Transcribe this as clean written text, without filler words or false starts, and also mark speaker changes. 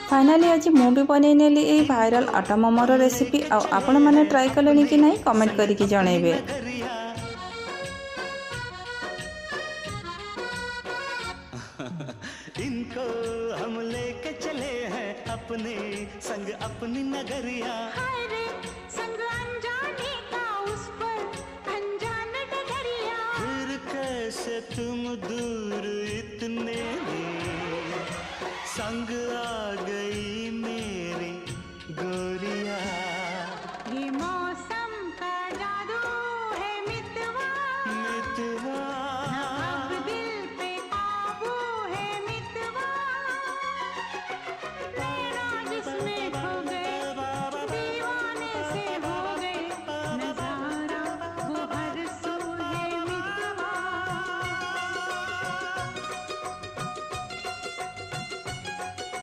Speaker 1: Finally आज मु भी बनईनेली ये भाइराल आटा मोमोर रेसिपी आपण मैंने ट्राई कले कि नहीं कमेंट करके जनइबे।
Speaker 2: इनको हम लेके चले हैं अपने संग अपनी नगरिया।
Speaker 3: हाय रे संग अनजाने का उस पर अनजान डगरिया।
Speaker 2: फिर कैसे तुम दूर इतने संग आ गई